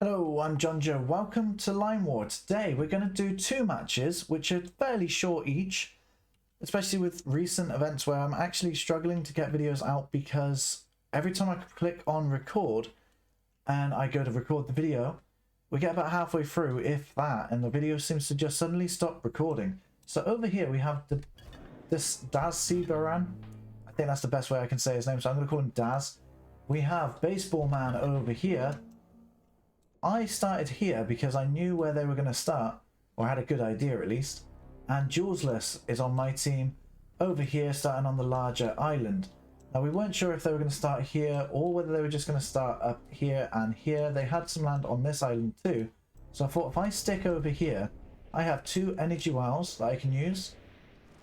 Hello, I'm John Joe. Welcome to Line War. Today we're going to do two matches, which are fairly short each, especially with recent events where I'm actually struggling to get videos out because every time I click on record and I go to record the video, we get about halfway through, if that, and the video seems to just suddenly stop recording. So over here we have this Daseabneren. I think that's the best way I can say his name, so I'm going to call him Daz. We have Baseballman over here. I started here because I knew where they were going to start, or had a good idea at least. And Juseless is on my team over here, starting on the larger island. Now we weren't sure if they were going to start here or whether they were just going to start up here and here. They had some land on this island too. So I thought if I stick over here, I have two energy wells that I can use.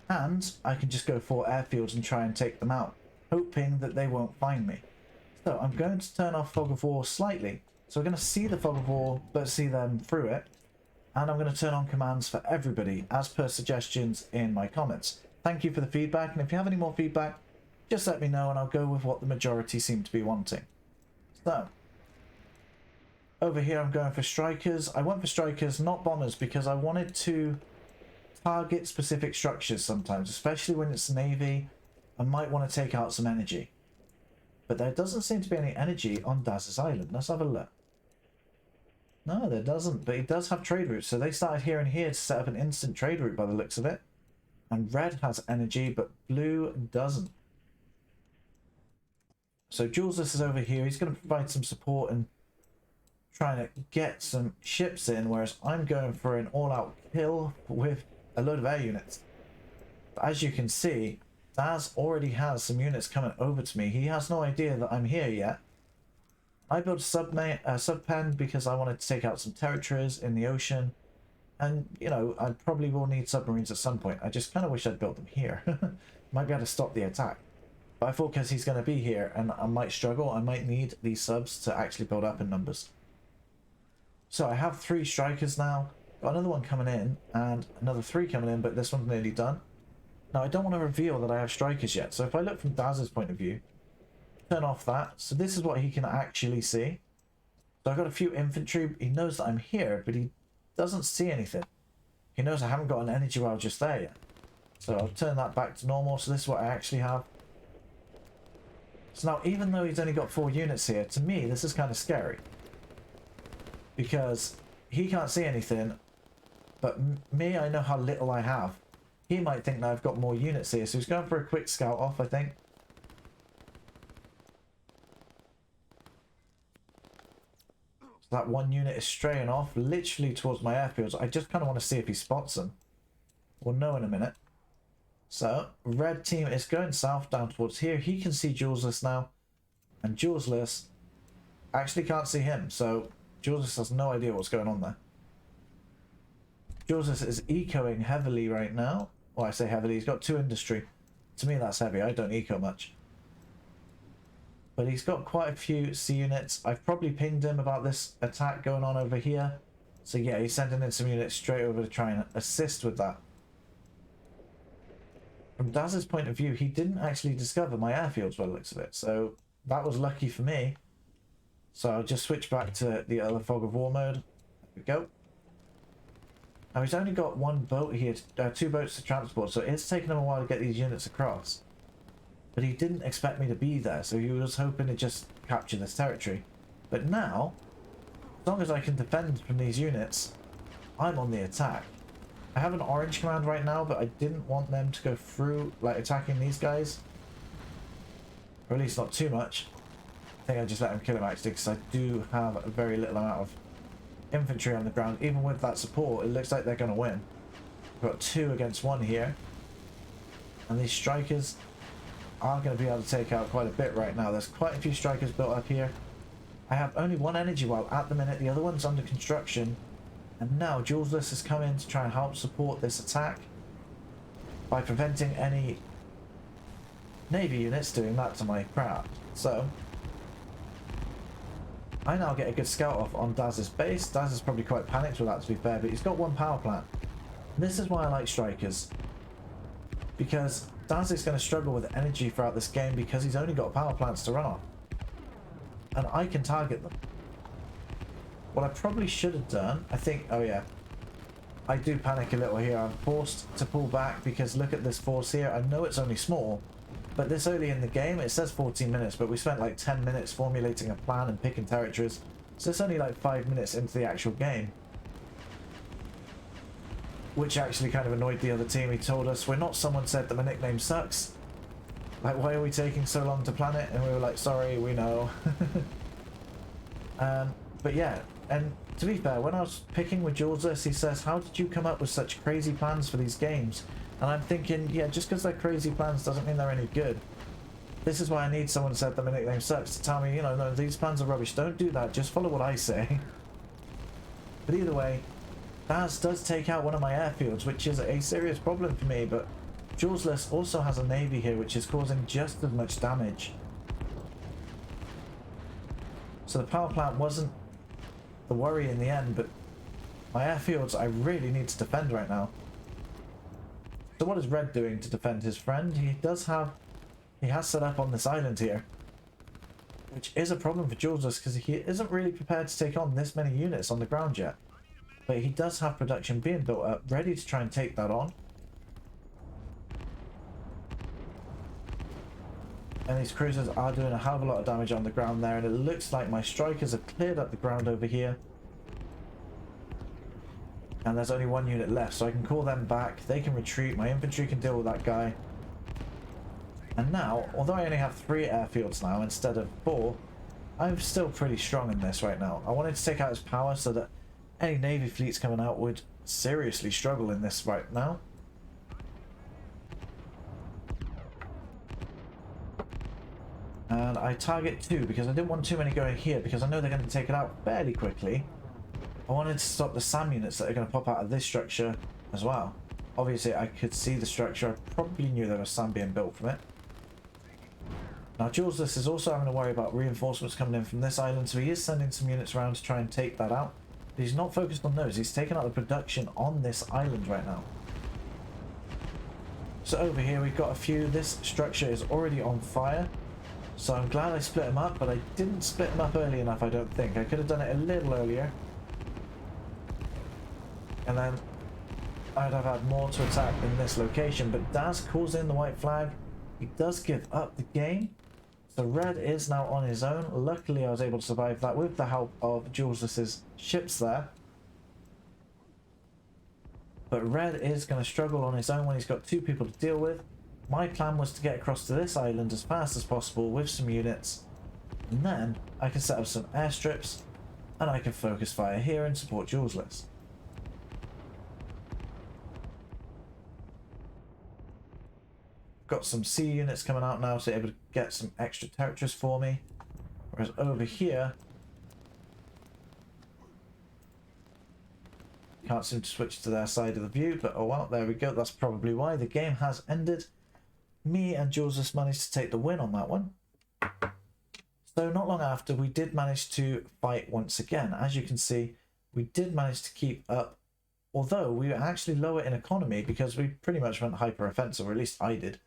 And I can just go for airfields and try and take them out, hoping that they won't find me. So I'm going to turn off Fog of War slightly. So we're going to see the Fog of War, but see them through it. And I'm going to turn on commands for everybody, as per suggestions in my comments. Thank you for the feedback, and if you have any more feedback, just let me know and I'll go with what the majority seem to be wanting. So, over here I'm going for strikers. I went for strikers, not bombers, because I wanted to target specific structures sometimes, especially when it's Navy. I might want to take out some energy. But there doesn't seem to be any energy on Daz's island. Let's have a look. No, there doesn't, but he does have trade routes. So they started here and here to set up an instant trade route by the looks of it. And red has energy, but blue doesn't. So Juseless is over here. He's going to provide some support and trying to get some ships in, whereas I'm going for an all-out kill with a load of air units. But as you can see, Daz already has some units coming over to me. He has no idea that I'm here yet. I built a sub-pen because I wanted to take out some territories in the ocean. And, you know, I probably will need submarines at some point. I just kind of wish I'd built them here. Might be able to stop the attack. But I thought because he's going to be here and I might struggle, I might need these subs to actually build up in numbers. So I have 3 strikers now. Got another one coming in and another 3 coming in, but this one's nearly done. Now I don't want to reveal that I have strikers yet. So if I look from Daz's point of view, turn off that. So this is what he can actually see. So I've got a few infantry. He knows that I'm here, but he doesn't see anything. He knows I haven't got an energy well just there yet. So I'll turn that back to normal. So this is what I actually have. So now, even though he's only got 4 units here, to me, this is kind of scary. Because he can't see anything, but me, I know how little I have. He might think that I've got more units here, so he's going for a quick scout off, I think. So that 1 unit is straying off, literally towards my airfields. I just kind of want to see if he spots them. We'll know in a minute. So, red team is going south down towards here. He can see Juseless now. And Juseless actually can't see him. So, Juseless has no idea what's going on there. Juseless is ecoing heavily right now. Well, I say heavily. He's got 2 industry. To me, that's heavy. I don't eco much. But he's got quite a few C units. I've probably pinged him about this attack going on over here. So, yeah, he's sending in some units straight over to try and assist with that. From Daz's point of view, he didn't actually discover my airfields by the looks of it, so that was lucky for me. So I'll just switch back to the other Fog of War mode. There we go. Now he's only got 1 boat here, 2 boats to transport, so it's taken him a while to get these units across. But he didn't expect me to be there, so he was hoping to just capture this territory. But now, as long as I can defend from these units, I'm on the attack. I have an orange command right now, but I didn't want them to go through, like, attacking these guys. Or at least not too much. I think I just let him kill him, actually, because I do have a very little amount of infantry on the ground. Even with that support, it looks like they're going to win. We've got 2 against 1 here. And these strikers are going to be able to take out quite a bit right now. There's quite a few strikers built up here. I have only 1 energy well at the minute. The other one's under construction. And now Juseless has come in to try and help support this attack by preventing any Navy units doing that to my craft. So I now get a good scout off on Daz's base. Daz is probably quite panicked with that, to be fair, but he's got 1 power plant. This is why I like strikers, because Daz is going to struggle with energy throughout this game because he's only got power plants to run on. And I can target them. What I probably should have done, I think, oh yeah, I do panic a little here. I'm forced to pull back because look at this force here. I know it's only small, but this early in the game, it says 14 minutes, but we spent like 10 minutes formulating a plan and picking territories. So it's only like 5 minutes into the actual game. Which actually kind of annoyed the other team. He told us, we're not someone said that my nickname sucks. Like, why are we taking so long to plan it? And we were like, sorry, we know. But yeah, and to be fair, when I was picking with Juseless, he says, how did you come up with such crazy plans for these games? And I'm thinking, yeah, just because they're crazy plans doesn't mean they're any good. This is why I need someone said that my nickname sucks to tell me, you know, no, these plans are rubbish. Don't do that. Just follow what I say. But either way, Daz does take out one of my airfields, which is a serious problem for me, but Juseless also has a navy here, which is causing just as much damage. So the power plant wasn't the worry in the end, but my airfields I really need to defend right now. So what is Red doing to defend his friend? He has set up on this island here, which is a problem for Juseless because he isn't really prepared to take on this many units on the ground yet. But he does have production being built up, ready to try and take that on. And these cruisers are doing a hell of a lot of damage on the ground there, and it looks like my strikers have cleared up the ground over here. And there's only one unit left, so I can call them back. They can retreat. My infantry can deal with that guy. And now, although I only have 3 airfields now instead of 4, I'm still pretty strong in this right now. I wanted to take out his power so that any navy fleets coming out would seriously struggle in this right now. And I target 2 because I didn't want too many going here because I know they're going to take it out fairly quickly. I wanted to stop the SAM units that are going to pop out of this structure as well. Obviously I could see the structure. I probably knew there was SAM being built from it. Now Juseless is also having to worry about reinforcements coming in from this island, so he is sending some units around to try and take that out. But he's not focused on those. He's taking out the production on this island right now. So over here we've got a few. This structure is already on fire. So I'm glad I split them up, but I didn't split them up early enough, I don't think. I could have done it a little earlier. And then I'd have had more to attack in this location. But Daz calls in the white flag. He does give up the game. So Red is now on his own. Luckily I was able to survive that with the help of Juseless's ships there. But Red is going to struggle on his own when he's got 2 people to deal with. My plan was to get across to this island as fast as possible with some units. And then I can set up some airstrips and I can focus fire here and support Juseless. Got some sea units coming out now, so able to get some extra territories for me. Whereas over here, can't seem to switch to their side of the view, but oh well, there we go. That's probably why the game has ended. Me and Juseless managed to take the win on that one. So not long after, we did manage to fight once again. As you can see, we did manage to keep up, although we were actually lower in economy because we pretty much went hyper offensive, or at least I did.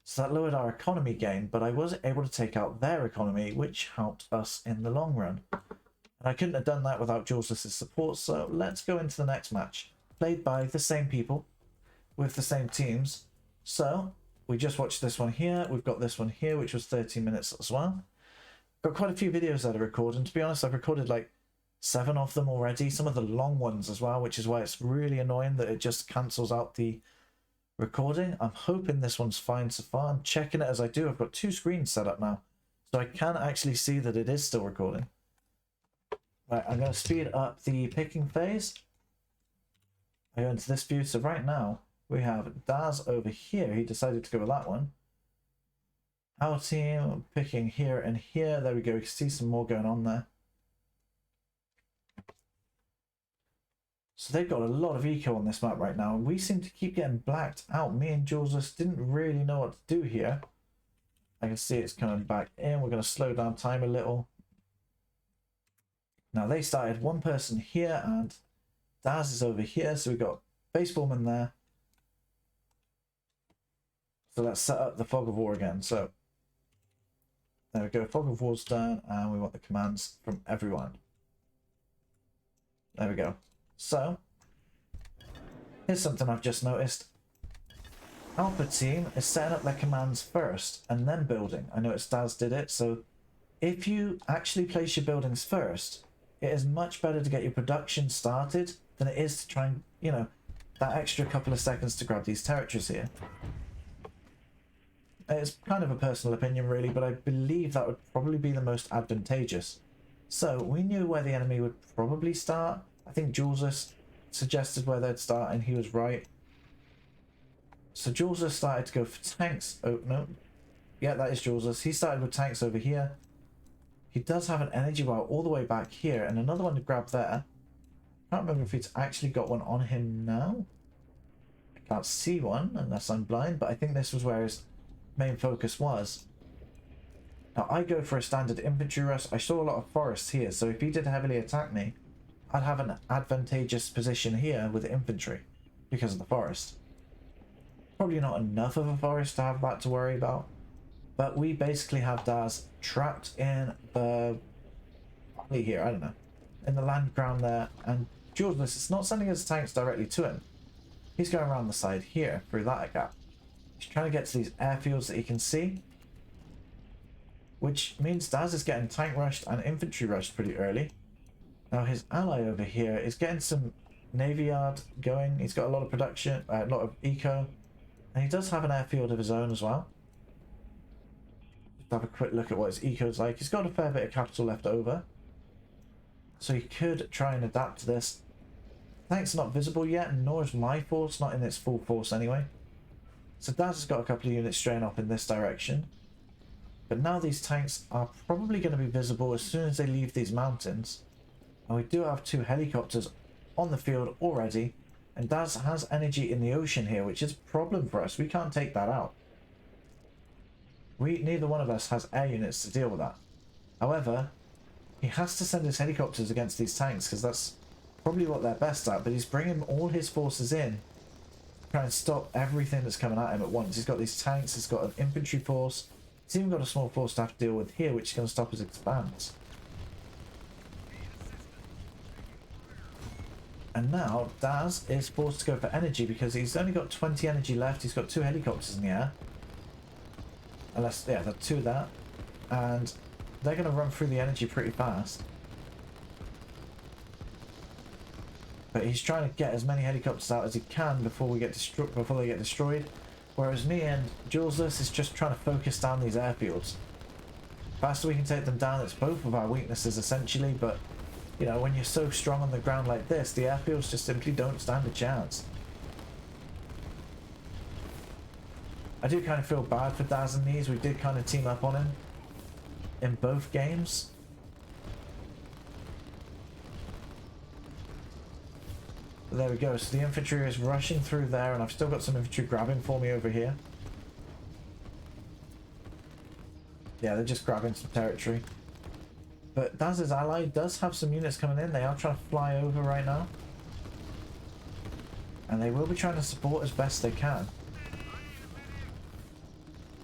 So that lowered our economy gain, but I was able to take out their economy, which helped us in the long run. And I couldn't have done that without Juseless' support, so let's go into the next match. Played by the same people, with the same teams. So, we just watched this one here, we've got this one here, which was 13 minutes as well. Got quite a few videos that I recorded, and to be honest, I've recorded like 7 of them already, some of the long ones as well, which is why it's really annoying that it just cancels out the recording. I'm hoping this one's fine so far. I'm checking it as I do. I've got 2 screens set up now, so I can actually see that it is still recording. Right, I'm going to speed up the picking phase. I go into this view, so right now we have Daz over here. He decided to go with that one. Our team picking here and here. There we go. We can see some more going on there. So they've got a lot of eco on this map right now, and we seem to keep getting blacked out. Me and Juseless didn't really know what to do here. I can see it's coming back in. We're going to slow down time a little. Now they started 1 person here, and Daz is over here, so we've got Baseballman there. So let's set up the Fog of War again. So there we go, Fog of War's done, and we want the commands from everyone. There we go. So, here's something I've just noticed. Alpha team is setting up their commands first and then building. I noticed Daz did it, so if you actually place your buildings first, it is much better to get your production started than it is to try and, you know, that extra couple of seconds to grab these territories here. It's kind of a personal opinion really, but I believe that would probably be the most advantageous. So we knew where the enemy would probably start. I think Juseless suggested where they'd start and he was right. So Juseless started to go for tanks. Oh no, yeah, that is Juseless. He started with tanks over here. He does have an energy well all the way back here and another one to grab there. I can't remember if he's actually got one on him now. I can't see one unless I'm blind, but I think this was where his main focus was. Now I go for a standard infantry rush. I saw a lot of forests here, so if he did heavily attack me, I'd have an advantageous position here with infantry because of the forest. Probably not enough of a forest to have that to worry about, but we basically have Daz trapped in the valley here, I don't know, in the land ground there, and Juseless is not sending his tanks directly to him. He's going around the side here through that gap. He's trying to get to these airfields that he can see, which means Daz is getting tank rushed and infantry rushed pretty early. Now his ally over here is getting some navy yard going. He's got a lot of production, a lot of eco, and he does have an airfield of his own as well. Just have a quick look at what his eco is like. He's got a fair bit of capital left over, so he could try and adapt to this. Tanks not visible yet, nor is my force, not in its full force anyway. So Daz has got a couple of units straying off in this direction. But now these tanks are probably going to be visible as soon as they leave these mountains. And we do have 2 helicopters on the field already. And Daz has energy in the ocean here, which is a problem for us. We can't take that out. Neither one of us has air units to deal with that. However, he has to send his helicopters against these tanks because that's probably what they're best at. But he's bringing all his forces in, trying to stop everything that's coming at him at once. He's got these tanks, he's got an infantry force. He's even got a small force to have to deal with here, which is going to stop his expanse. And now Daz is forced to go for energy because he's only got 20 energy left. He's got 2 helicopters in the air. Unless, yeah, there are 2 there. And they're going to run through the energy pretty fast. But he's trying to get as many helicopters out as he can before they get destroyed. Whereas me and Juseless is just trying to focus down these airfields. Faster we can take them down, it's both of our weaknesses essentially, but you know, when you're so strong on the ground like this, the airfields just simply don't stand a chance. I do kind of feel bad for Daz and these. We did kind of team up on him in both games. But there we go, so the infantry is rushing through there, and I've still got some infantry grabbing for me over here. Yeah, they're just grabbing some territory. But Daz's ally does have some units coming in. They are trying to fly over right now. And they will be trying to support as best they can.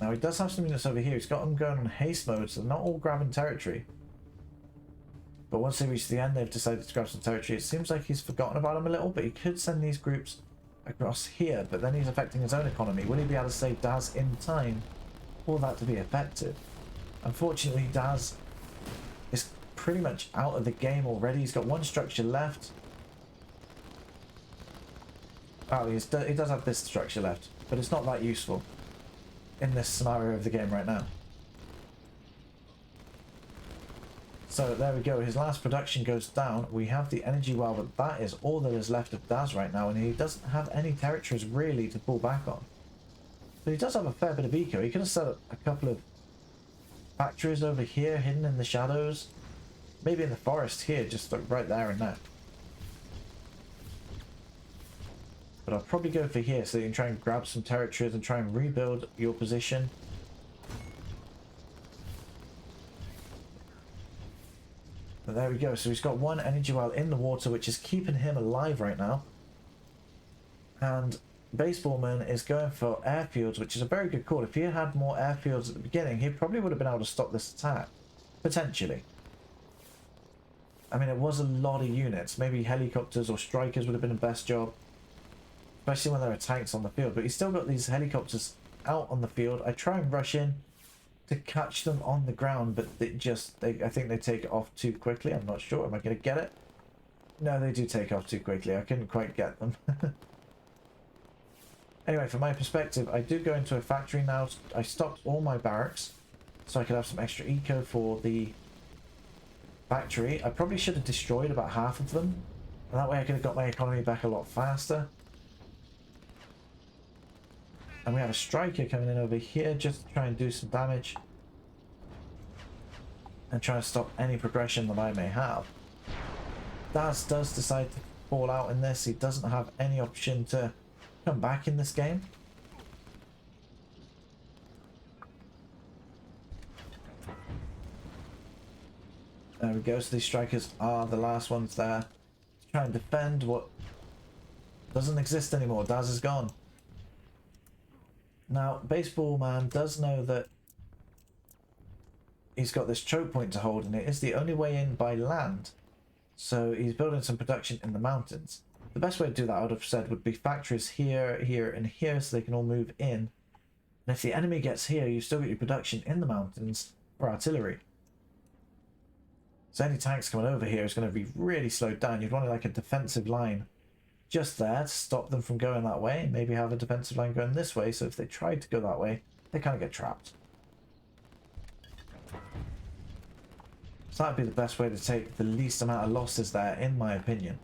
Now he does have some units over here. He's got them going on haste mode, so they're not all grabbing territory. But once they reach the end, they've decided to grab some territory. It seems like he's forgotten about them a little, but he could send these groups across here. But then he's affecting his own economy. Will he be able to save Daz in time for that to be effective? Unfortunately, Daz is pretty much out of the game already. He's got 1 structure left. Oh, he does have this structure left, but it's not that useful in this scenario of the game right now. So there we go, his last production goes down. We have the energy well, but that is all that is left of Daz right now, and he doesn't have any territories really to pull back on. But he does have a fair bit of eco. He could have set up a couple of factories over here, hidden in the shadows. Maybe in the forest here, just like right there and there. But I'll probably go for here so you can try and grab some territories and try and rebuild your position. But there we go, so he's got 1 energy well in the water, which is keeping him alive right now. And Baseballman is going for airfields, which is a very good call. If he had more airfields at the beginning, he probably would have been able to stop this attack. Potentially. I mean, it was a lot of units. Maybe helicopters or strikers would have been the best job, especially when there are tanks on the field. But he's still got these helicopters out on the field. I try and rush in to catch them on the ground, but I think they take it off too quickly. I'm not sure. Am I going to get it? No, they do take off too quickly. I couldn't quite get them. Anyway, from my perspective, I do go into a factory now. I stocked all my barracks so I could have some extra eco for the factory. I probably should have destroyed about half of them, and that way I could have got my economy back a lot faster. And we have a striker coming in over here just to try and do some damage and try to stop any progression that I may have. Daz does decide to fall out in this. He doesn't have any option to come back in this game. There we go. So these strikers are the last ones there to try and defend what doesn't exist anymore. Daz is gone. Now, Baseballman does know that he's got this choke point to hold, and it is the only way in by land. So he's building some production in the mountains. The best way to do that, I would have said, would be factories here, here, and here, so they can all move in. And if the enemy gets here, you've still got your production in the mountains for artillery. So any tanks coming over here is going to be really slowed down. You'd want like a defensive line just there to stop them from going that way. Maybe have a defensive line going this way, so if they tried to go that way, they kind of get trapped. So that'd be the best way to take the least amount of losses there, in my opinion.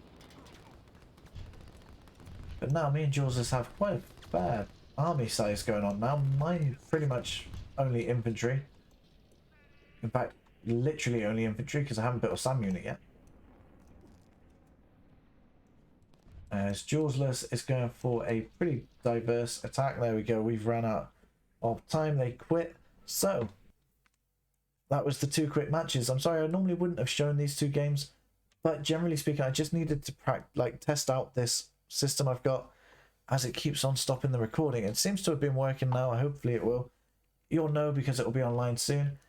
But now me and Juseless have quite a fair army size going on now. Mine pretty much only infantry. In fact, literally only infantry, because I haven't built a SAM unit yet. As Juseless is going for a pretty diverse attack. There we go. We've run out of time. They quit. So that was the 2 quick matches. I'm sorry, I normally wouldn't have shown these 2 games, but generally speaking, I just needed to test out this system I've got, as it keeps on stopping the recording. It seems to have been working now. Hopefully it will. You'll know because it will be online soon.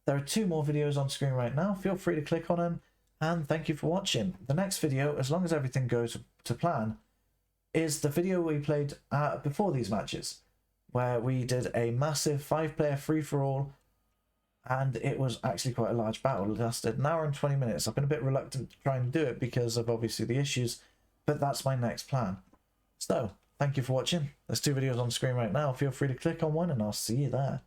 There are 2 more videos on screen right now. Feel free to click on them, and thank you for watching. The next video, as long as everything goes to plan, is the video we played before these matches, where we did a massive 5-player free-for-all, and it was actually quite a large battle. It lasted an hour and 20 minutes. I've been a bit reluctant to try and do it because of obviously the issues, but that's my next plan. So, thank you for watching. There's 2 videos on screen right now. Feel free to click on one, and I'll see you there.